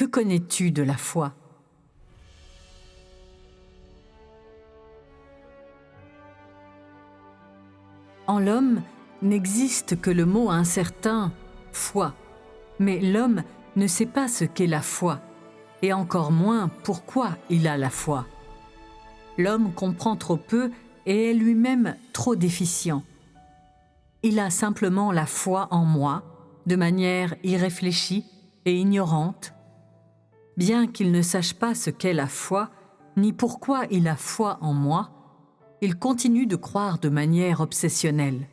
connais-tu de la foi ? En l'homme n'existe que le mot incertain « foi », mais l'homme ne sait pas ce qu'est la foi, et encore moins pourquoi il a la foi. L'homme comprend trop peu et est lui-même trop déficient. Il a simplement la foi en moi, de manière irréfléchie et ignorante. Bien qu'il ne sache pas ce qu'est la foi, ni pourquoi il a foi en moi, il continue de croire de manière obsessionnelle.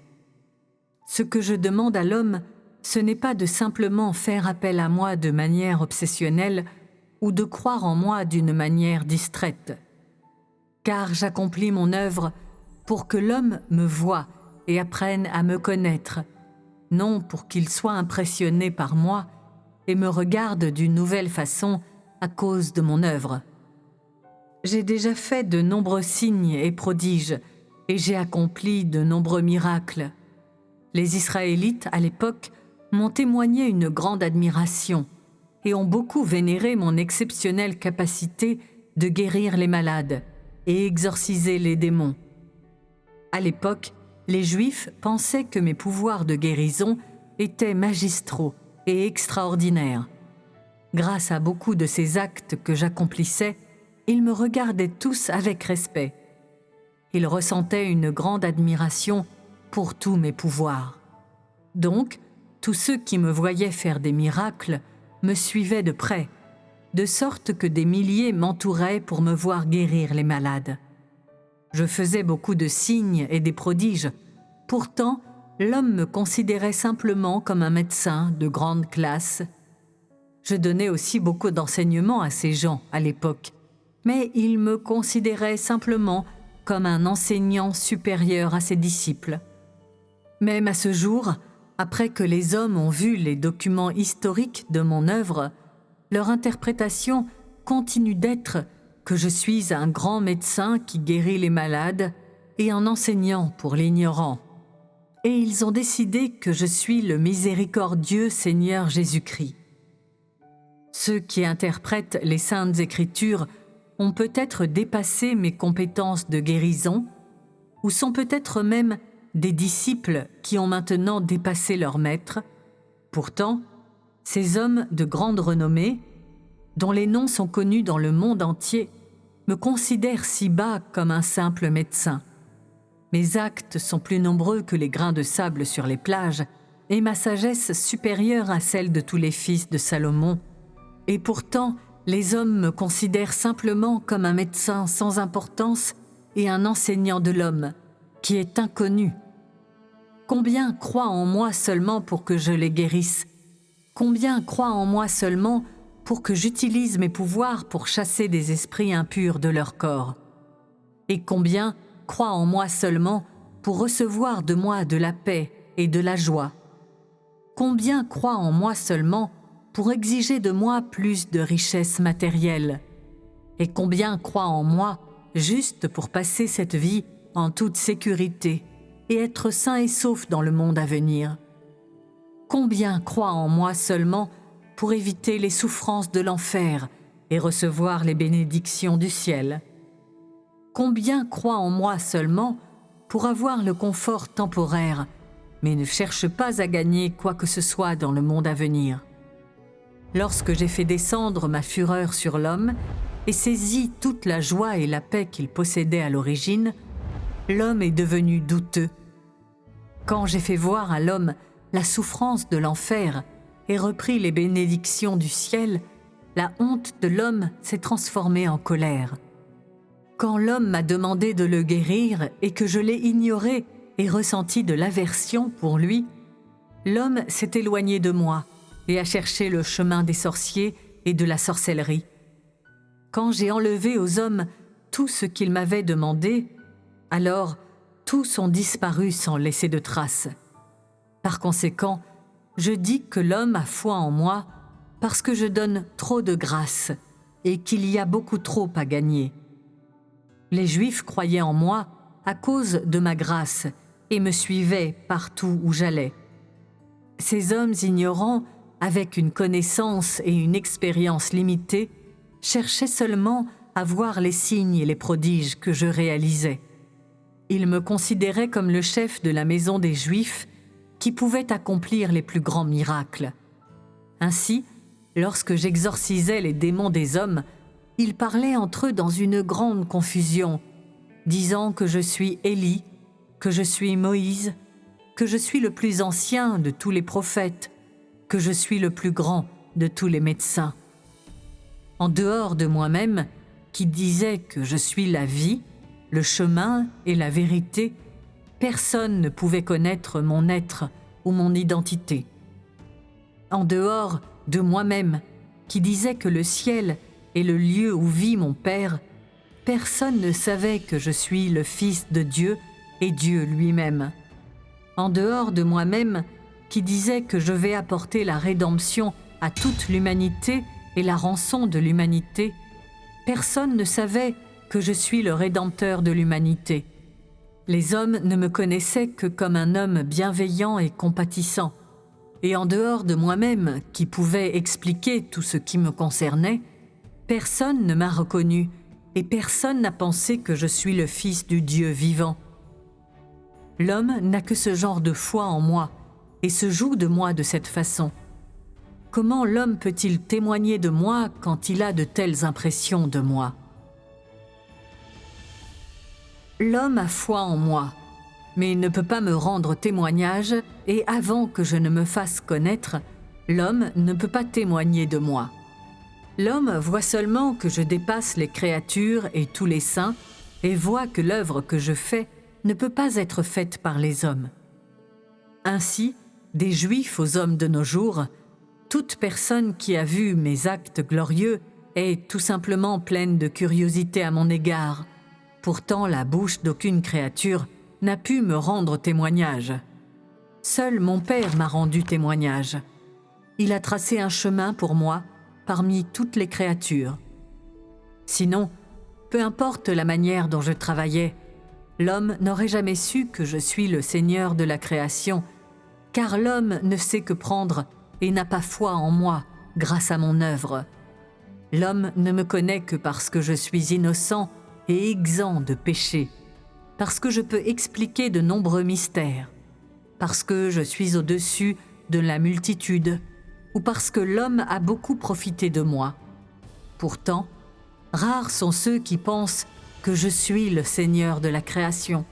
Ce que je demande à l'homme, ce n'est pas de simplement faire appel à moi de manière obsessionnelle ou de croire en moi d'une manière distraite. Car j'accomplis mon œuvre pour que l'homme me voie et apprenne à me connaître, non pour qu'il soit impressionné par moi et me regarde d'une nouvelle façon à cause de mon œuvre. J'ai déjà fait de nombreux signes et prodiges et j'ai accompli de nombreux miracles. Les Israélites, à l'époque, m'ont témoigné une grande admiration et ont beaucoup vénéré mon exceptionnelle capacité de guérir les malades et exorciser les démons. À l'époque, les Juifs pensaient que mes pouvoirs de guérison étaient magistraux et extraordinaires. Grâce à beaucoup de ces actes que j'accomplissais, ils me regardaient tous avec respect. Ils ressentaient une grande admiration pour tous mes pouvoirs. Donc, tous ceux qui me voyaient faire des miracles me suivaient de près, de sorte que des milliers m'entouraient pour me voir guérir les malades. Je faisais beaucoup de signes et des prodiges. Pourtant, l'homme me considérait simplement comme un médecin de grande classe. Je donnais aussi beaucoup d'enseignements à ces gens à l'époque, mais il me considérait simplement comme un enseignant supérieur à ses disciples. Même à ce jour, après que les hommes ont vu les documents historiques de mon œuvre, leur interprétation continue d'être que je suis un grand médecin qui guérit les malades et un enseignant pour l'ignorant. Et ils ont décidé que je suis le miséricordieux Seigneur Jésus-Christ. Ceux qui interprètent les Saintes Écritures ont peut-être dépassé mes compétences de guérison, ou sont peut-être même des disciples qui ont maintenant dépassé leur maître. Pourtant, ces hommes de grande renommée, dont les noms sont connus dans le monde entier, me considèrent si bas comme un simple médecin. Mes actes sont plus nombreux que les grains de sable sur les plages, et ma sagesse supérieure à celle de tous les fils de Salomon. Et pourtant, les hommes me considèrent simplement comme un médecin sans importance et un enseignant de l'homme, qui est inconnu. Combien croient en moi seulement pour que je les guérisse? Combien croient en moi seulement pour que j'utilise mes pouvoirs pour chasser des esprits impurs de leur corps? Et combien croient en moi seulement pour recevoir de moi de la paix et de la joie? Combien croient en moi seulement pour exiger de moi plus de richesses matérielles? Et combien croient en moi juste pour passer cette vie en toute sécurité et être sains et saufs dans le monde à venir? Combien croient en moi seulement pour éviter les souffrances de l'enfer et recevoir les bénédictions du ciel? Combien croient en moi seulement pour avoir le confort temporaire, mais ne cherchent pas à gagner quoi que ce soit dans le monde à venir? Lorsque j'ai fait descendre ma fureur sur l'homme et saisi toute la joie et la paix qu'il possédait à l'origine, l'homme est devenu douteux. Quand j'ai fait voir à l'homme la souffrance de l'enfer et repris les bénédictions du ciel, la honte de l'homme s'est transformée en colère. Quand l'homme m'a demandé de le guérir et que je l'ai ignoré et ressenti de l'aversion pour lui, l'homme s'est éloigné de moi et a cherché le chemin des sorciers et de la sorcellerie. Quand j'ai enlevé aux hommes tout ce qu'ils m'avaient demandé, alors tous ont disparu sans laisser de traces. Par conséquent, je dis que l'homme a foi en moi parce que je donne trop de grâce et qu'il y a beaucoup trop à gagner. Les Juifs croyaient en moi à cause de ma grâce et me suivaient partout où j'allais. Ces hommes ignorants avec une connaissance et une expérience limitées, cherchait seulement à voir les signes et les prodiges que je réalisais. Il me considérait comme le chef de la maison des Juifs qui pouvait accomplir les plus grands miracles. Ainsi, lorsque j'exorcisais les démons des hommes, ils parlaient entre eux dans une grande confusion, disant que je suis Élie, que je suis Moïse, que je suis le plus ancien de tous les prophètes, que je suis le plus grand de tous les médecins. En dehors de moi-même, qui disais que je suis la vie, le chemin et la vérité, personne ne pouvait connaître mon être ou mon identité. En dehors de moi-même, qui disais que le ciel est le lieu où vit mon Père, personne ne savait que je suis le Fils de Dieu et Dieu lui-même. En dehors de moi-même, qui disais que je vais apporter la rédemption à toute l'humanité et la rançon de l'humanité, personne ne savait que je suis le Rédempteur de l'humanité. Les hommes ne me connaissaient que comme un homme bienveillant et compatissant. Et en dehors de moi-même, qui pouvait expliquer tout ce qui me concernait, personne ne m'a reconnu et personne n'a pensé que je suis le Fils du Dieu vivant. L'homme n'a que ce genre de foi en moi et se joue de moi de cette façon. Comment l'homme peut-il témoigner de moi quand il a de telles impressions de moi ? L'homme a foi en moi, mais il ne peut pas me rendre témoignage, et avant que je ne me fasse connaître, l'homme ne peut pas témoigner de moi. L'homme voit seulement que je dépasse les créatures et tous les saints, et voit que l'œuvre que je fais ne peut pas être faite par les hommes. Ainsi, des Juifs aux hommes de nos jours, toute personne qui a vu mes actes glorieux est tout simplement pleine de curiosité à mon égard. Pourtant, la bouche d'aucune créature n'a pu me rendre témoignage. Seul mon Père m'a rendu témoignage. Il a tracé un chemin pour moi parmi toutes les créatures. Sinon, peu importe la manière dont je travaillais, l'homme n'aurait jamais su que je suis le Seigneur de la création, car l'homme ne sait que prendre et n'a pas foi en moi grâce à mon œuvre. L'homme ne me connaît que parce que je suis innocent et exempt de péché, parce que je peux expliquer de nombreux mystères, parce que je suis au-dessus de la multitude, ou parce que l'homme a beaucoup profité de moi. Pourtant, rares sont ceux qui pensent que je suis le Seigneur de la création.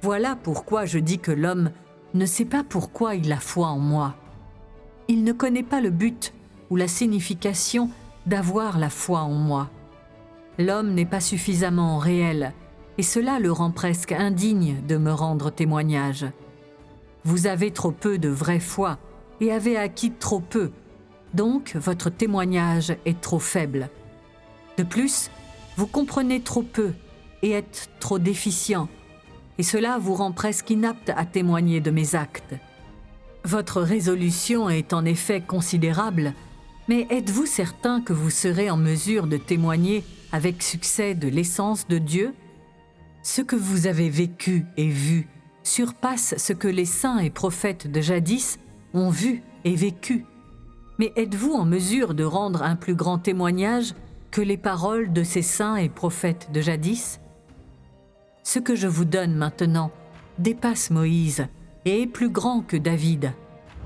Voilà pourquoi je dis que l'homme ne sait pas pourquoi il a foi en moi. Il ne connaît pas le but ou la signification d'avoir la foi en moi. L'homme n'est pas suffisamment réel, et cela le rend presque indigne de me rendre témoignage. Vous avez trop peu de vraie foi et avez acquis trop peu, donc votre témoignage est trop faible. De plus, vous comprenez trop peu et êtes trop déficient, et cela vous rend presque inapte à témoigner de mes actes. Votre résolution est en effet considérable, mais êtes-vous certain que vous serez en mesure de témoigner avec succès de l'essence de Dieu? Ce que vous avez vécu et vu surpasse ce que les saints et prophètes de jadis ont vu et vécu. Mais êtes-vous en mesure de rendre un plus grand témoignage que les paroles de ces saints et prophètes de jadis? Ce que je vous donne maintenant dépasse Moïse et est plus grand que David.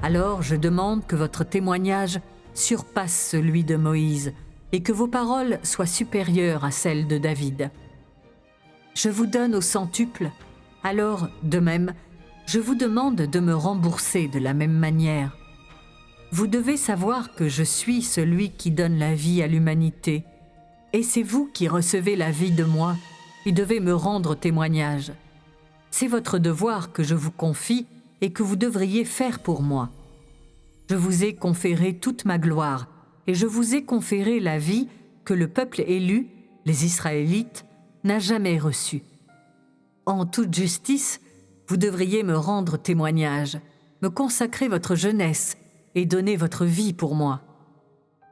Alors je demande que votre témoignage surpasse celui de Moïse et que vos paroles soient supérieures à celles de David. Je vous donne au centuple, alors, de même, je vous demande de me rembourser de la même manière. Vous devez savoir que je suis celui qui donne la vie à l'humanité, et c'est vous qui recevez la vie de moi et devez me rendre témoignage. C'est votre devoir que je vous confie et que vous devriez faire pour moi. Je vous ai conféré toute ma gloire, et je vous ai conféré la vie que le peuple élu, les Israélites, n'a jamais reçue. En toute justice, vous devriez me rendre témoignage, me consacrer votre jeunesse et donner votre vie pour moi.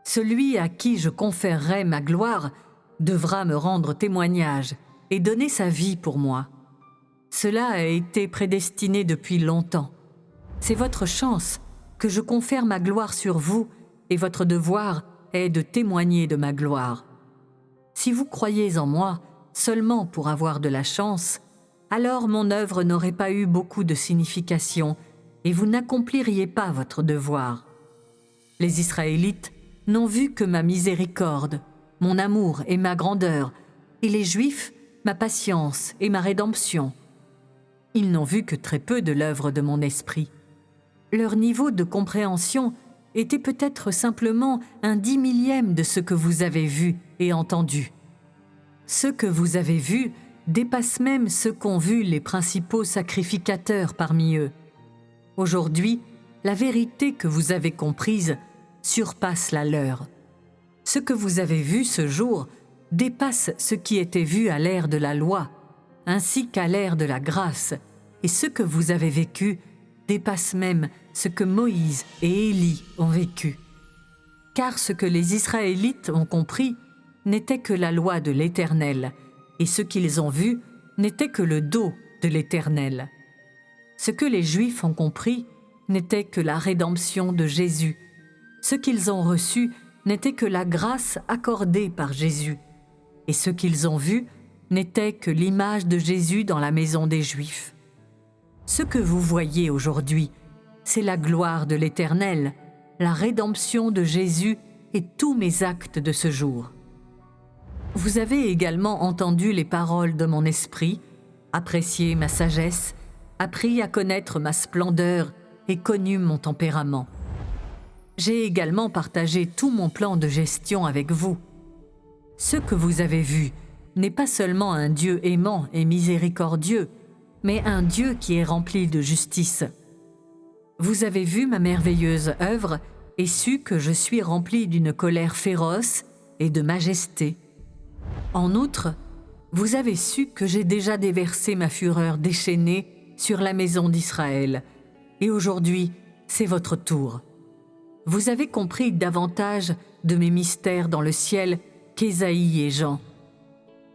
Celui à qui je conférerai ma gloire devra me rendre témoignage et donner sa vie pour moi. Cela a été prédestiné depuis longtemps. C'est votre chance que je confère ma gloire sur vous, et votre devoir est de témoigner de ma gloire. Si vous croyez en moi seulement pour avoir de la chance, alors mon œuvre n'aurait pas eu beaucoup de signification, et vous n'accompliriez pas votre devoir. Les Israélites n'ont vu que ma miséricorde, mon amour et ma grandeur, et les Juifs, ma patience et ma rédemption. Ils n'ont vu que très peu de l'œuvre de mon esprit. Leur niveau de compréhension était peut-être simplement un 10 000e de ce que vous avez vu et entendu. Ce que vous avez vu dépasse même ce qu'ont vu les principaux sacrificateurs parmi eux. Aujourd'hui, la vérité que vous avez comprise surpasse la leur. Ce que vous avez vu ce jour dépasse ce qui était vu à l'ère de la loi, ainsi qu'à l'ère de la grâce, et ce que vous avez vécu dépasse même ce que Moïse et Élie ont vécu. Car ce que les Israélites ont compris n'était que la loi de l'Éternel, et ce qu'ils ont vu n'était que le dos de l'Éternel. Ce que les Juifs ont compris n'était que la rédemption de Jésus. Ce qu'ils ont reçu n'était que la grâce accordée par Jésus. Et ce qu'ils ont vu n'était que l'image de Jésus dans la maison des Juifs. Ce que vous voyez aujourd'hui, c'est la gloire de l'Éternel, la rédemption de Jésus et tous mes actes de ce jour. Vous avez également entendu les paroles de mon esprit, apprécié ma sagesse, appris à connaître ma splendeur et connu mon tempérament. J'ai également partagé tout mon plan de gestion avec vous. Ce que vous avez vu n'est pas seulement un Dieu aimant et miséricordieux, mais un Dieu qui est rempli de justice. Vous avez vu ma merveilleuse œuvre et su que je suis rempli d'une colère féroce et de majesté. En outre, vous avez su que j'ai déjà déversé ma fureur déchaînée sur la maison d'Israël, et aujourd'hui, c'est votre tour. Vous avez compris davantage de mes mystères dans le ciel qu'Ésaïe et Jean.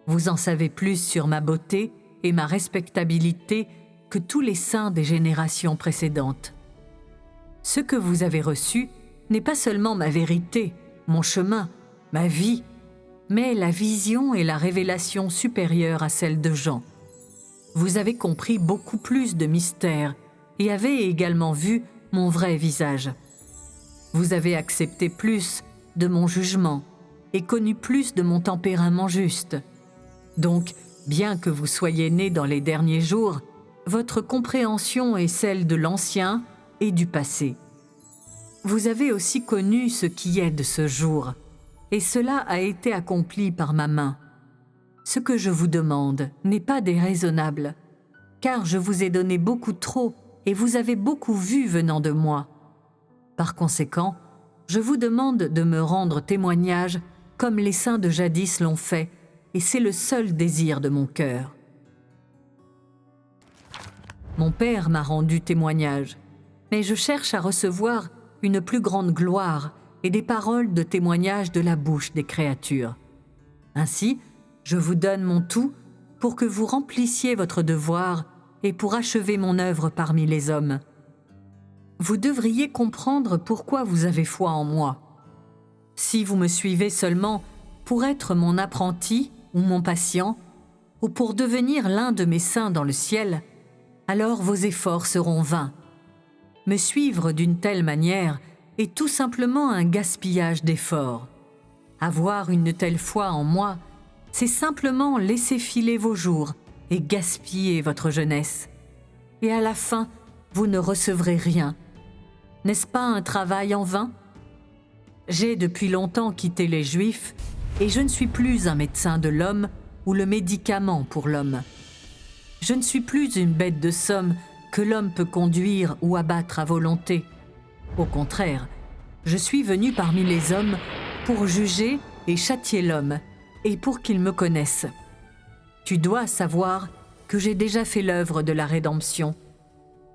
Vous en savez plus sur ma beauté et ma respectabilité que tous les saints des générations précédentes. Ce que vous avez reçu n'est pas seulement ma vérité, mon chemin, ma vie, mais la vision et la révélation supérieure à celle de Jean. Vous avez compris beaucoup plus de mystères et avez également vu mon vrai visage. Vous avez accepté plus de mon jugement et connu plus de mon tempérament juste. Donc, bien que vous soyez nés dans les derniers jours, votre compréhension est celle de l'ancien et du passé. Vous avez aussi connu ce qui est de ce jour, et cela a été accompli par ma main. Ce que je vous demande n'est pas déraisonnable, car je vous ai donné beaucoup trop et vous avez beaucoup vu venant de moi. Par conséquent, je vous demande de me rendre témoignage comme les saints de jadis l'ont fait, et c'est le seul désir de mon cœur. Mon Père m'a rendu témoignage, mais je cherche à recevoir une plus grande gloire et des paroles de témoignage de la bouche des créatures. Ainsi, je vous donne mon tout pour que vous remplissiez votre devoir et pour achever mon œuvre parmi les hommes. Vous devriez comprendre pourquoi vous avez foi en moi. Si vous me suivez seulement pour être mon apprenti ou mon patient, ou pour devenir l'un de mes saints dans le ciel, alors vos efforts seront vains. Me suivre d'une telle manière est tout simplement un gaspillage d'efforts. Avoir une telle foi en moi, c'est simplement laisser filer vos jours et gaspiller votre jeunesse. Et à la fin, vous ne recevrez rien. N'est-ce pas un travail en vain? J'ai depuis longtemps quitté les Juifs et je ne suis plus un médecin de l'homme ou le médicament pour l'homme. Je ne suis plus une bête de somme que l'homme peut conduire ou abattre à volonté. Au contraire, je suis venu parmi les hommes pour juger et châtier l'homme et pour qu'il me connaisse. Tu dois savoir que j'ai déjà fait l'œuvre de la rédemption.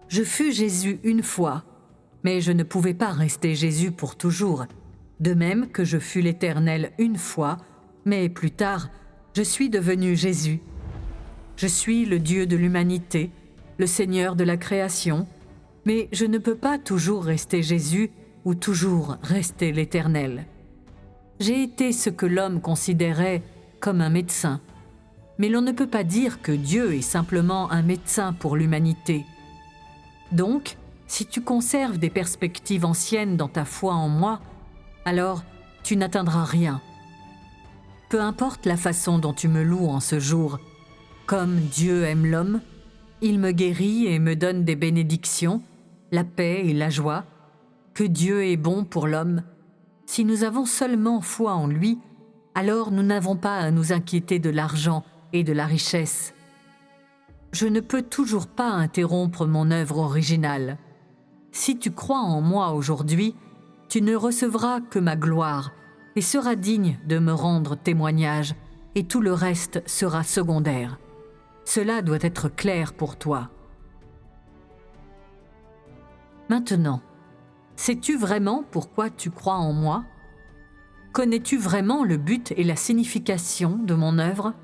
Je fus Jésus une fois, mais je ne pouvais pas rester Jésus pour toujours, de même que je fus l'Éternel une fois, mais plus tard, je suis devenu Jésus. Je suis le Dieu de l'humanité, le Seigneur de la création. Mais je ne peux pas toujours rester Jésus ou toujours rester l'Éternel. J'ai été ce que l'homme considérait comme un médecin. Mais l'on ne peut pas dire que Dieu est simplement un médecin pour l'humanité. Donc, si tu conserves des perspectives anciennes dans ta foi en moi, alors tu n'atteindras rien. Peu importe la façon dont tu me loues en ce jour, comme Dieu aime l'homme, il me guérit et me donne des bénédictions, la paix et la joie, que Dieu est bon pour l'homme. Si nous avons seulement foi en lui, alors nous n'avons pas à nous inquiéter de l'argent et de la richesse. Je ne peux toujours pas interrompre mon œuvre originale. Si tu crois en moi aujourd'hui, tu ne recevras que ma gloire et seras digne de me rendre témoignage, et tout le reste sera secondaire. Cela doit être clair pour toi. Maintenant, sais-tu vraiment pourquoi tu crois en moi? Connais-tu vraiment le but et la signification de mon œuvre?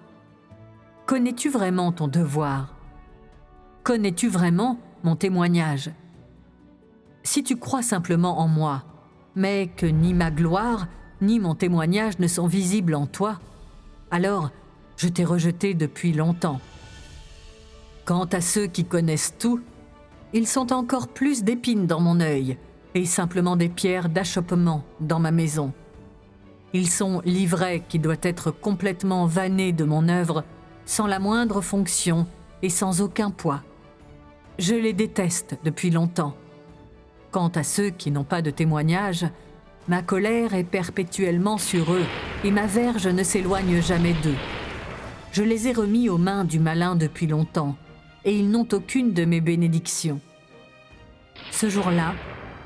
Connais-tu vraiment ton devoir? Connais-tu vraiment mon témoignage? Si tu crois simplement en moi, mais que ni ma gloire ni mon témoignage ne sont visibles en toi, alors je t'ai rejeté depuis longtemps. Quant à ceux qui connaissent tout, ils sont encore plus d'épines dans mon œil et simplement des pierres d'achoppement dans ma maison. Ils sont l'ivraie qui doit être complètement vannée de mon œuvre, sans la moindre fonction et sans aucun poids. Je les déteste depuis longtemps. Quant à ceux qui n'ont pas de témoignage, ma colère est perpétuellement sur eux et ma verge ne s'éloigne jamais d'eux. Je les ai remis aux mains du malin depuis longtemps et ils n'ont aucune de mes bénédictions. Ce jour-là,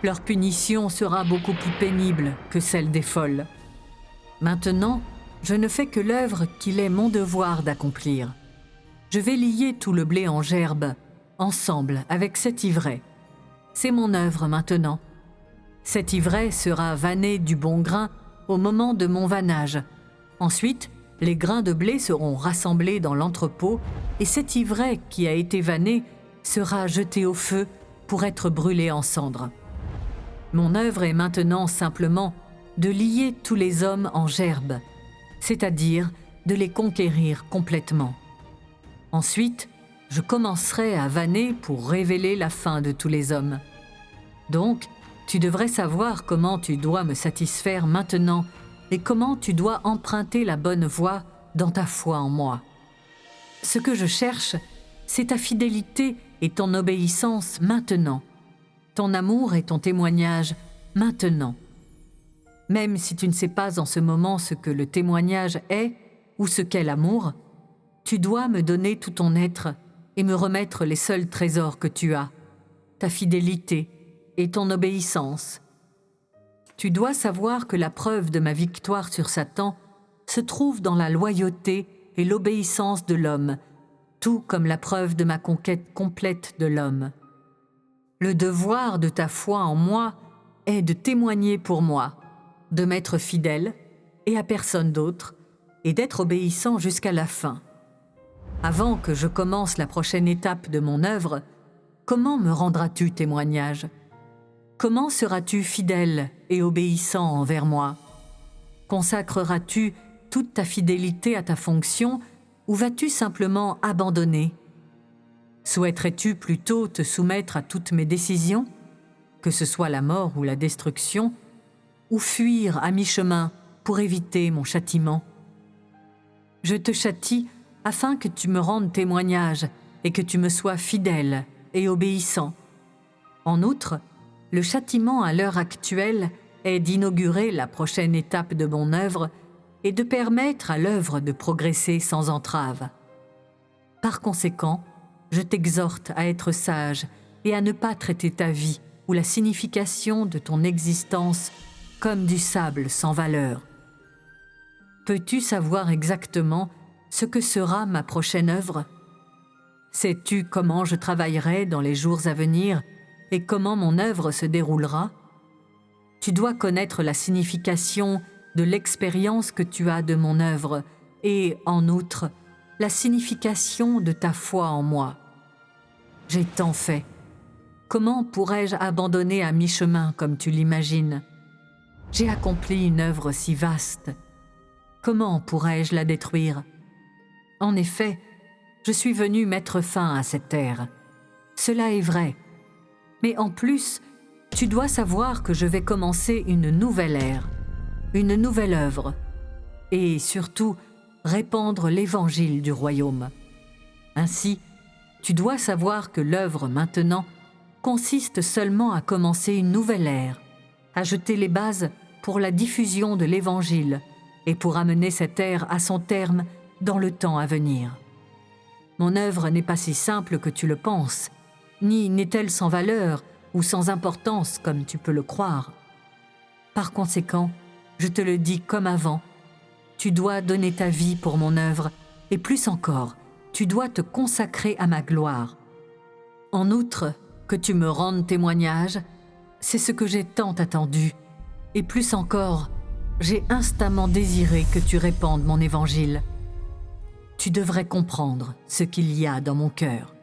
leur punition sera beaucoup plus pénible que celle des folles. Maintenant, je ne fais que l'œuvre qu'il est mon devoir d'accomplir. Je vais lier tout le blé en gerbe, ensemble avec cet ivraie. C'est mon œuvre maintenant. Cet ivraie sera vanné du bon grain au moment de mon vannage. Ensuite, les grains de blé seront rassemblés dans l'entrepôt et cet ivraie qui a été vanné sera jeté au feu pour être brûlé en cendres. Mon œuvre est maintenant simplement de lier tous les hommes en gerbe, c'est-à-dire de les conquérir complètement. Ensuite, je commencerai à vanner pour révéler la fin de tous les hommes. Donc, tu devrais savoir comment tu dois me satisfaire maintenant et comment tu dois emprunter la bonne voie dans ta foi en moi. Ce que je cherche, c'est ta fidélité et ton obéissance maintenant, ton amour et ton témoignage maintenant. Même si tu ne sais pas en ce moment ce que le témoignage est ou ce qu'est l'amour, tu dois me donner tout ton être et me remettre les seuls trésors que tu as, ta fidélité et ton obéissance. Tu dois savoir que la preuve de ma victoire sur Satan se trouve dans la loyauté et l'obéissance de l'homme, tout comme la preuve de ma conquête complète de l'homme. Le devoir de ta foi en moi est de témoigner pour moi, de m'être fidèle et à personne d'autre, et d'être obéissant jusqu'à la fin. Avant que je commence la prochaine étape de mon œuvre, comment me rendras-tu témoignage? Comment seras-tu fidèle et obéissant envers moi? Consacreras-tu toute ta fidélité à ta fonction ou vas-tu simplement abandonner? Souhaiterais-tu plutôt te soumettre à toutes mes décisions, que ce soit la mort ou la destruction, ou fuir à mi-chemin pour éviter mon châtiment? Je te châtie afin que tu me rendes témoignage et que tu me sois fidèle et obéissant. En outre, le châtiment à l'heure actuelle est d'inaugurer la prochaine étape de mon œuvre et de permettre à l'œuvre de progresser sans entrave. Par conséquent, je t'exhorte à être sage et à ne pas traiter ta vie ou la signification de ton existence comme du sable sans valeur. Peux-tu savoir exactement ce que sera ma prochaine œuvre? Sais-tu comment je travaillerai dans les jours à venir et comment mon œuvre se déroulera? Tu dois connaître la signification de l'expérience que tu as de mon œuvre et, en outre, la signification de ta foi en moi. J'ai tant fait. Comment pourrais-je abandonner à mi-chemin comme tu l'imagines? J'ai accompli une œuvre si vaste. Comment pourrais-je la détruire? En effet, je suis venu mettre fin à cette ère. Cela est vrai. Mais en plus, tu dois savoir que je vais commencer une nouvelle ère, une nouvelle œuvre, et surtout répandre l'évangile du royaume. Ainsi, tu dois savoir que l'œuvre maintenant consiste seulement à commencer une nouvelle ère, à jeter les bases pour la diffusion de l'évangile et pour amener cette ère à son terme dans le temps à venir. Mon œuvre n'est pas si simple que tu le penses, ni n'est-elle sans valeur ou sans importance comme tu peux le croire. Par conséquent, je te le dis comme avant, tu dois donner ta vie pour mon œuvre, et plus encore, tu dois te consacrer à ma gloire. En outre, que tu me rendes témoignage, c'est ce que j'ai tant attendu, et plus encore, j'ai instamment désiré que tu répandes mon évangile. Tu devrais comprendre ce qu'il y a dans mon cœur.